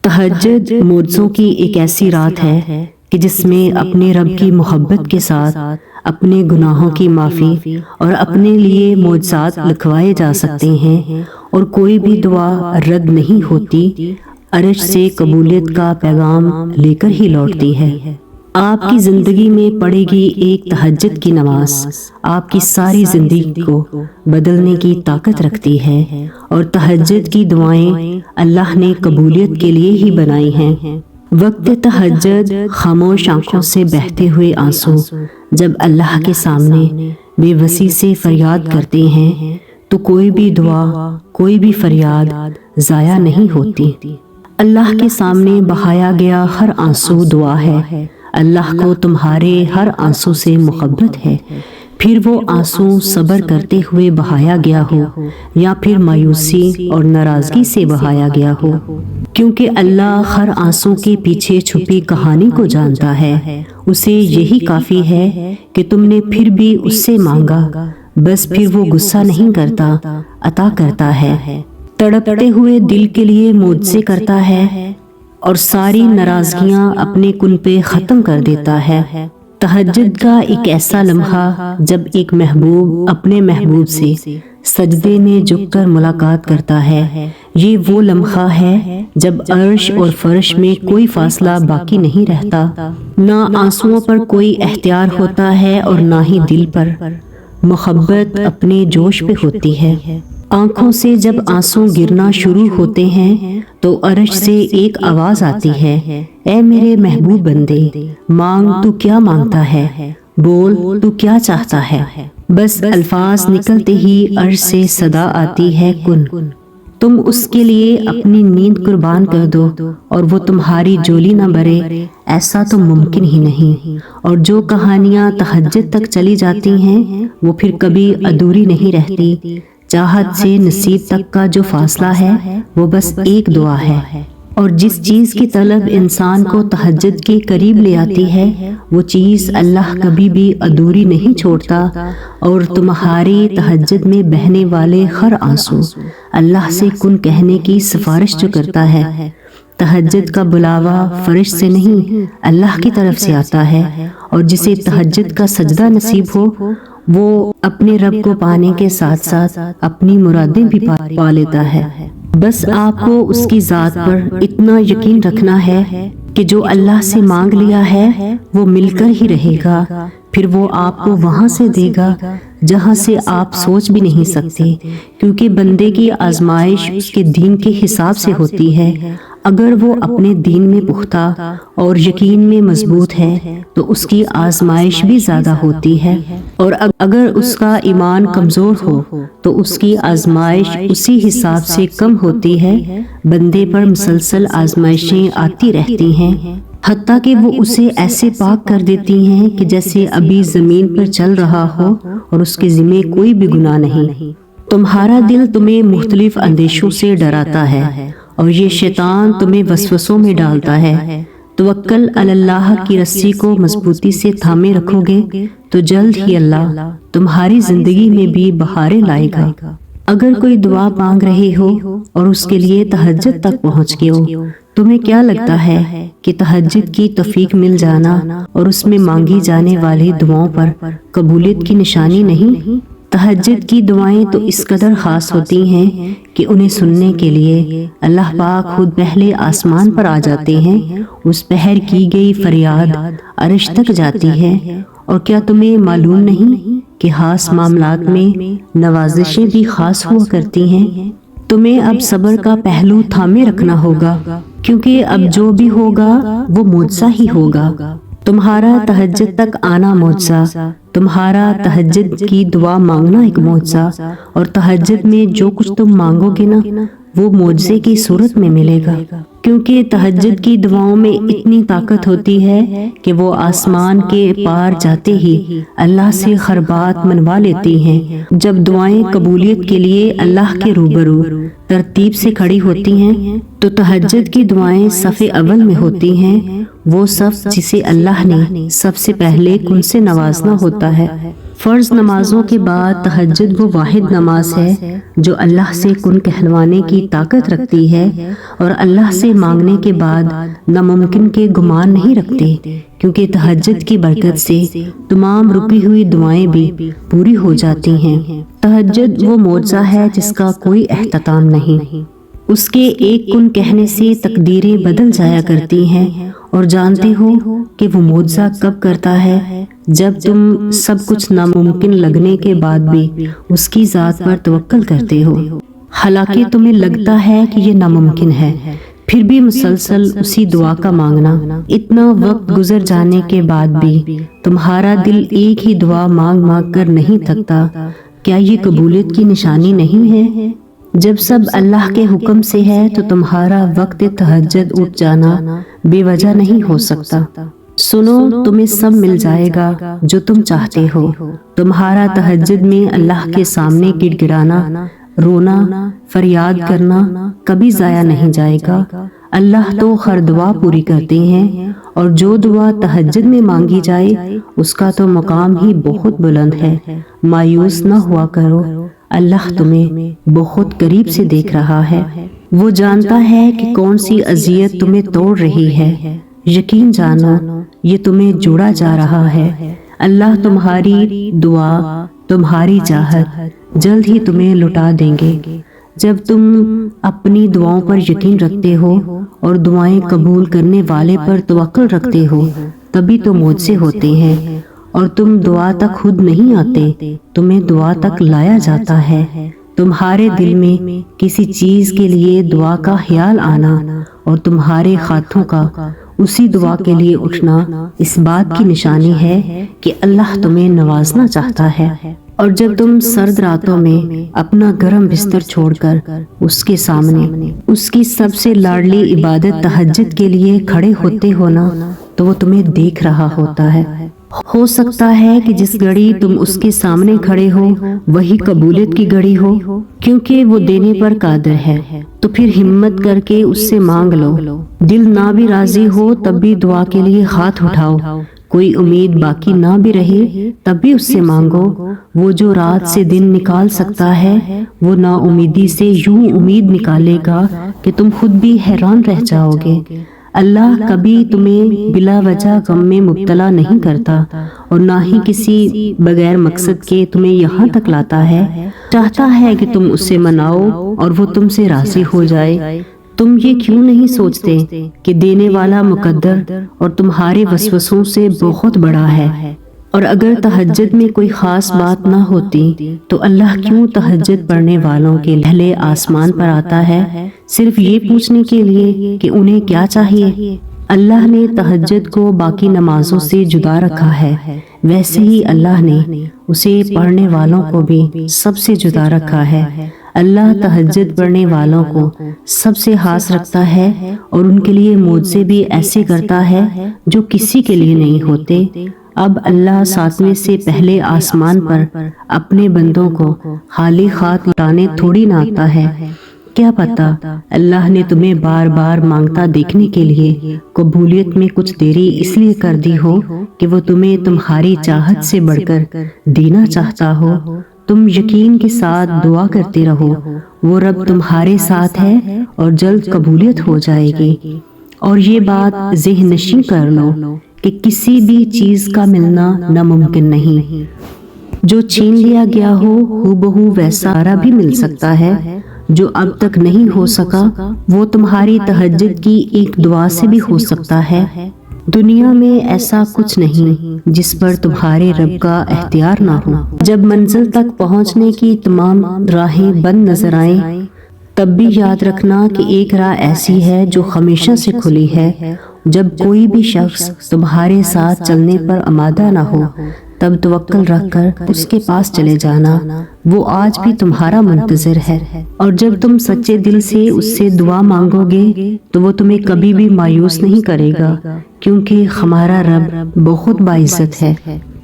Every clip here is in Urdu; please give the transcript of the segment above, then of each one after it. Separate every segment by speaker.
Speaker 1: تہجد معجزوں کی ایک ایسی رات ہے کہ جس میں اپنے رب کی محبت کے ساتھ اپنے گناہوں کی معافی اور اپنے لیے معجزات لکھوائے جا سکتے ہیں، اور کوئی بھی دعا رد نہیں ہوتی، عرش سے قبولیت کا پیغام لے کر ہی لوٹتی ہے۔ آپ کی زندگی میں پڑے گی ایک تہجد کی نماز آپ کی ساری زندگی کو بدلنے کی طاقت رکھتی ہے، اور تہجد کی دعائیں اللہ نے قبولیت کے لیے ہی بنائی ہیں۔ وقت تہجد خاموش آنکھوں سے بہتے ہوئے آنسو جب اللہ کے سامنے بے وسی سے فریاد کرتے ہیں تو کوئی بھی دعا، کوئی بھی فریاد ضائع نہیں ہوتی۔ اللہ کے سامنے بہایا گیا ہر آنسو دعا ہے۔ اللہ کو تمہارے ہر آنسو سے محبت ہے، پھر وہ آنسو صبر کرتے ہوئے بہایا گیا ہو یا پھر مایوسی اور ناراضگی سے بہایا گیا ہو، کیونکہ اللہ ہر آنسو کے پیچھے چھپی کہانی کو جانتا ہے۔ اسے یہی کافی ہے کہ تم نے پھر بھی اس سے مانگا، بس پھر وہ غصہ نہیں کرتا، عطا کرتا ہے۔ تڑپتے ہوئے دل کے لیے معجزے کرتا ہے اور ساری ناراضگیاں اپنے کن پہ ختم کر دیتا ہے۔ تہجد کا ایک ایسا لمحہ جب ایک محبوب اپنے محبوب سے سجدے میں جھک کر ملاقات کرتا ہے، یہ وہ لمحہ ہے جب عرش اور فرش میں کوئی فاصلہ باقی نہیں رہتا، نہ آنسوؤں پر کوئی اختیار ہوتا ہے اور نہ ہی دل پر۔ محبت اپنے جوش پہ ہوتی ہے۔ آنکھوں سے جب آنسو گرنا شروع ہوتے ہیں تو عرش سے ایک آواز آتی ہے، اے میرے محبوب بندے، مانگ تو کیا مانگتا ہے، بول تو کیا چاہتا ہے۔ بس الفاظ نکلتے ہی عرش سے صدا آتی ہے، کن۔ تم اس کے لیے اپنی نیند قربان کر دو اور وہ تمہاری جولی نہ بھرے، ایسا تو ممکن ہی نہیں۔ اور جو کہانیاں تہجد تک چلی جاتی ہیں وہ پھر کبھی ادھوری نہیں رہتی۔ چاہت سے نصیب تک کا جو فاصلہ ہے وہ بس ایک دعا ہے، اور جس چیز کی طلب انسان کو تہجد کے قریب لے آتی ہے وہ چیز اللہ کبھی بھی ادھوری نہیں چھوڑتا، اور تمہاری تہجد میں بہنے والے ہر آنسو اللہ سے کن کہنے کی سفارش جو کرتا ہے۔ تہجد کا بلاوا فرش سے نہیں، اللہ کی طرف سے آتا ہے، اور جسے تہجد کا سجدہ نصیب ہو وہ اپنے رب کو پانے کے ساتھ ساتھ اپنی مرادیں بھی پا لیتا ہے۔ بس آپ کو اس کی ذات پر اتنا یقین رکھنا ہے کہ جو اللہ سے مانگ لیا ہے وہ مل کر ہی رہے گا، پھر وہ آپ کو وہاں سے دے گا جہاں سے آپ سوچ بھی نہیں سکتے، کیونکہ بندے کی آزمائش اس کے دین کے حساب سے ہوتی ہے۔ اگر وہ اپنے دین میں پختہ اور یقین میں مضبوط ہے تو اس کی آزمائش بھی زیادہ ہوتی ہے، اور اگر اس کا ایمان کمزور ہو تو اس کی آزمائش اسی حساب سے کم ہوتی ہے۔ بندے پر مسلسل آزمائشیں آتی رہتی ہیں، حتیٰ کہ وہ اسے ایسے پاک کر دیتی ہیں کہ جیسے ابھی زمین پر چل رہا ہو اور اس کے ذمے کوئی بھی گناہ نہیں۔ تمہارا دل تمہیں مختلف اندیشوں سے ڈراتا ہے اور یہ شیطان تمہیں وسوسوں میں ڈالتا ہے۔ توکل علی اللہ کی رسی کو مضبوطی سے تھامے رکھو گے تو جلد ہی اللہ تمہاری زندگی میں بھی بہاریں لائے گا۔ اگر کوئی دعا مانگ رہے ہو اور اس کے لیے تہجد تک پہنچ گئے ہو، تمہیں کیا لگتا ہے کہ تہجد کی توفیق مل جانا اور اس میں مانگی جانے والی دعاؤں پر قبولیت کی نشانی نہیں؟ تہجد کی دعائیں تو اس قدر خاص ہوتی ہیں کہ انہیں سننے کے لیے اللہ پاک خود پہلے آسمان پر آ جاتے ہیں۔ اس پہر کی گئی فریاد عرش تک جاتی ہے، اور کیا تمہیں معلوم نہیں کہ خاص معاملات میں نوازشیں بھی خاص ہوا کرتی ہیں؟ تمہیں اب صبر کا پہلو تھامے رکھنا ہوگا، کیونکہ اب جو بھی ہوگا وہ معجزہ ہی ہوگا۔ تمہارا تہجد تک آنا معجزہ، تمہارا تہجد کی دعا مانگنا ایک معجزہ، اور تہجد میں جو کچھ تم مانگو گے نا وہ معجزے کی صورت میں ملے گا، کیونکہ تہجد کی دعاؤں میں اتنی طاقت ہوتی ہے کہ وہ آسمان کے پار جاتے ہی اللہ سے ہر بات منوا لیتی ہیں۔ جب دعائیں قبولیت کے لیے اللہ کے روبرو ترتیب سے کھڑی ہوتی ہیں تو تہجد کی دعائیں صف اول میں ہوتی ہیں، وہ صف جسے اللہ نے سب سے پہلے کن سے نوازنا ہوتا ہے۔ فرض نمازوں کے بعد تہجد وہ واحد نماز ہے جو اللہ سے کن کہلوانے کی طاقت رکھتی ہے اور اللہ سے مانگنے کے بعد ناممکن کے گمان نہیں رکھتے، کیونکہ تہجد کی برکت سے تمام رکی ہوئی دعائیں بھی پوری ہو جاتی ہیں۔ تہجد وہ معجزہ ہے جس کا کوئی اختتام نہیں۔ اس کے ایک کن کہنے سے تقدیریں بدل جایا کرتی ہیں، اور جانتے ہو کہ وہ معجزہ کب کرتا ہے؟ جب تم سب کچھ ناممکن لگنے کے بعد بھی اس کی ذات پر توکل کرتے ہو، حالانکہ تمہیں لگتا ہے کہ یہ ناممکن ہے، پھر بھی مسلسل اسی دعا کا مانگنا۔ اتنا وقت گزر جانے کے بعد بھی تمہارا دل ایک ہی دعا مانگ مانگ کر نہیں تھکتا، کیا یہ قبولیت کی نشانی نہیں ہے؟ جب سب اللہ کے حکم سے ہے تو تمہارا وقت تہجد اٹھ جانا بے وجہ نہیں ہو سکتا۔ سنو، تمہیں سب مل جائے گا جو تم چاہتے ہو۔ تمہارا تہجد میں اللہ کے سامنے گڑ گڑانا، رونا، فریاد کرنا کبھی ضائع نہیں جائے گا۔ اللہ تو ہر دعا پوری کرتے ہیں، اور جو دعا تہجد میں مانگی جائے اس کا تو مقام ہی بہت بلند ہے۔ مایوس نہ ہوا کرو، اللہ تمہیں بہت قریب سے دیکھ رہا ہے۔ وہ جانتا ہے کہ کون سی اذیت تمہیں توڑ رہی ہے۔ یقین جانو، یہ تمہیں جوڑا جا رہا ہے۔ اللہ تمہاری دعا، تمہاری چاہت جلد ہی تمہیں لٹا دیں گے۔ جب تم اپنی دعاؤں پر یقین رکھتے ہو اور دعائیں قبول کرنے والے پر توکل رکھتے ہو، تبھی تو معجزے ہوتے ہیں، اور تم دعا تک خود نہیں آتے، تمہیں دعا تک لایا جاتا ہے۔ تمہارے دل میں کسی چیز کے لیے دعا کا خیال آنا اور تمہارے ہاتھوں کا اسی دعا کے لیے اٹھنا اس بات کی نشانی ہے کہ اللہ تمہیں نوازنا چاہتا ہے۔ اور جب تم سرد راتوں میں اپنا گرم بستر چھوڑ کر اس کے سامنے اس کی سب سے لاڈلی عبادت تہجد کے لیے کھڑے ہوتے ہو نا، تو وہ تمہیں دیکھ رہا ہوتا ہے۔ ہو سکتا ہے کہ جس گھڑی تم اس کے سامنے کھڑے ہو وہی قبولیت کی گھڑی ہو، کیونکہ وہ دینے پر قادر ہے۔ تو پھر ہمت کر کے اس سے مانگ لو۔ دل نہ بھی راضی ہو تب بھی دعا کے لیے ہاتھ اٹھاؤ۔ کوئی امید باقی نہ بھی رہے تب بھی اس سے مانگو۔ وہ جو رات سے دن نکال سکتا ہے، وہ نا امیدی سے یوں امید نکالے گا کہ تم خود بھی حیران رہ جاؤ گے۔ اللہ کبھی تمہیں بلا وجہ غم میں مبتلا نہیں کرتا، اور نہ ہی کسی بغیر مقصد کے تمہیں یہاں تک لاتا ہے۔ چاہتا ہے کہ تم اس سے مناؤ اور وہ تم سے راضی ہو جائے۔ تم یہ کیوں نہیں سوچتے کہ دینے والا مقدر اور تمہارے وسوسوں سے بہت بڑا ہے؟ اور اگر تہجد میں کوئی خاص بات نہ ہوتی تو اللہ کیوں تہجد پڑھنے والوں کے لہلے آسمان پر آتا ہے، صرف یہ پوچھنے کے لیے کہ انہیں کیا چاہیے؟ اللہ نے تہجد کو باقی نمازوں سے جدا رکھا ہے، ویسے ہی اللہ نے اسے پڑھنے والوں کو بھی سب سے جدا رکھا ہے۔ اللہ تہجد پڑھنے والوں کو سب سے خاص رکھتا ہے، اور ان کے لیے معجزے بھی ایسے کرتا ہے جو کسی کے لیے نہیں ہوتے۔ اب اللہ ساتویں سے پہلے آسمان پر اپنے بندوں کو خالی ہاتھ لوٹانے تھوڑی نہ آتا ہے۔ کیا پتا اللہ نے تمہیں بار بار مانگتا دیکھنے کے لیے قبولیت میں کچھ دیری اس لیے کر دی ہو کہ وہ تمہیں تمہاری چاہت سے بڑھ کر دینا چاہتا ہو۔ تم یقین کے ساتھ دعا کرتے رہو، وہ رب تمہارے ساتھ ہے اور جلد قبولیت ہو جائے گی۔ اور یہ بات ذہن نشین کر لو کہ کسی بھی چیز کا ملنا ناممکن نہیں۔ جو چھین لیا گیا ہو بہو ویسا بھی مل سکتا ہے۔ جو اب تک نہیں ہو سکا وہ تمہاری تہجد کی ایک دعا سے بھی ہو سکتا ہے۔ دنیا میں ایسا کچھ نہیں جس پر تمہارے رب کا اختیار نہ ہو۔ جب منزل تک پہنچنے کی تمام راہیں بند نظر آئیں تب بھی یاد رکھنا کہ ایک راہ ایسی ہے جو ہمیشہ سے کھلی ہے۔ جب کوئی بھی شخص تمہارے ساتھ چلنے پر آمادہ نہ ہو تب توکل رکھ کر اس کے پاس چلے جانا، وہ آج بھی تمہارا منتظر ہے۔ اور جب تم سچے دل سے اس سے دعا مانگو گے تو وہ تمہیں کبھی بھی مایوس نہیں کرے گا، کیونکہ ہمارا رب بہت باعزت ہے۔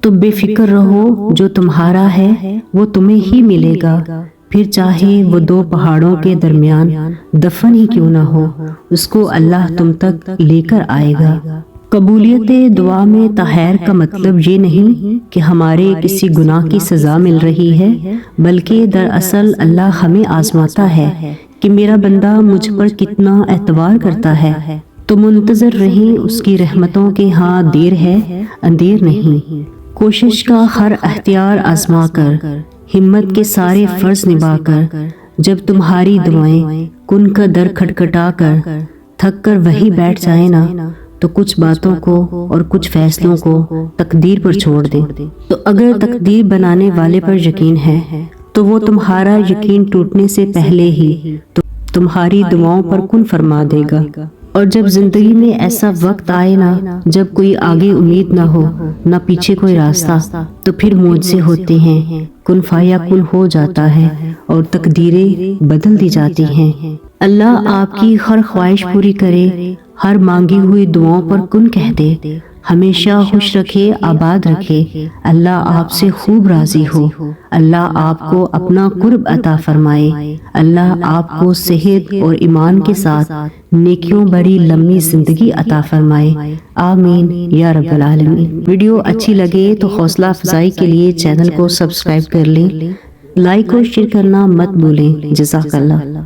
Speaker 1: تو بے فکر رہو، جو تمہارا ہے وہ تمہیں ہی ملے گا، پھر چاہے وہ دو پہاڑوں کے درمیان دفن ہی کیوں نہ ہو، اس کو اللہ تم تک لے کر آئے گا۔ قبولیت دعا میں تاہیر کا مطلب یہ نہیں کہ ہمارے کسی گناہ کی سزا مل رہی ہے، بلکہ دراصل اللہ ہمیں آزماتا ہے کہ میرا بندہ مجھ پر کتنا اعتبار کرتا ہے، تو منتظر رہیں اس کی رحمتوں کے، ہاں دیر ہے اندیر نہیں۔ کوشش کا ہر اختیار آزما کر، ہمت کے سارے فرض نبھا کر، جب تمہاری دعائیں کن کا در کھٹکھٹا کر تھک کر وہی بیٹھ جائے نا، تو کچھ باتوں کو اور کچھ فیصلوں کو تقدیر پر چھوڑ دیں۔ تو اگر تقدیر بنانے والے پر یقین ہے تو وہ تمہارا یقین ٹوٹنے سے پہلے ہی تمہاری دعاؤں پر کن فرما دے گا۔ اور جب زندگی میں ایسا وقت آئے نا جب کوئی آگے امید نہ ہو، نہ پیچھے کوئی راستہ، تو پھر معجزے ہوتے ہیں، کن فیکون ہو جاتا ہے اور تقدیریں بدل دی جاتی ہیں۔ اللہ آپ کی ہر خواہش پوری کرے، ہر مانگی ہوئی دعاؤں پر کن کہہ دے، ہمیشہ خوش رکھے، آباد رکھے۔ اللہ آپ سے خوب راضی ہو، اللہ آپ کو اپنا قرب عطا فرمائے، اللہ آپ کو صحت اور ایمان کے ساتھ نیکیوں بھری لمبی زندگی عطا فرمائے، آمین یا رب العالمین۔ ویڈیو اچھی لگے تو حوصلہ افزائی کے لیے چینل کو سبسکرائب کر لیں، لائک اور شیئر کرنا مت بھولیں۔ جزاک اللہ۔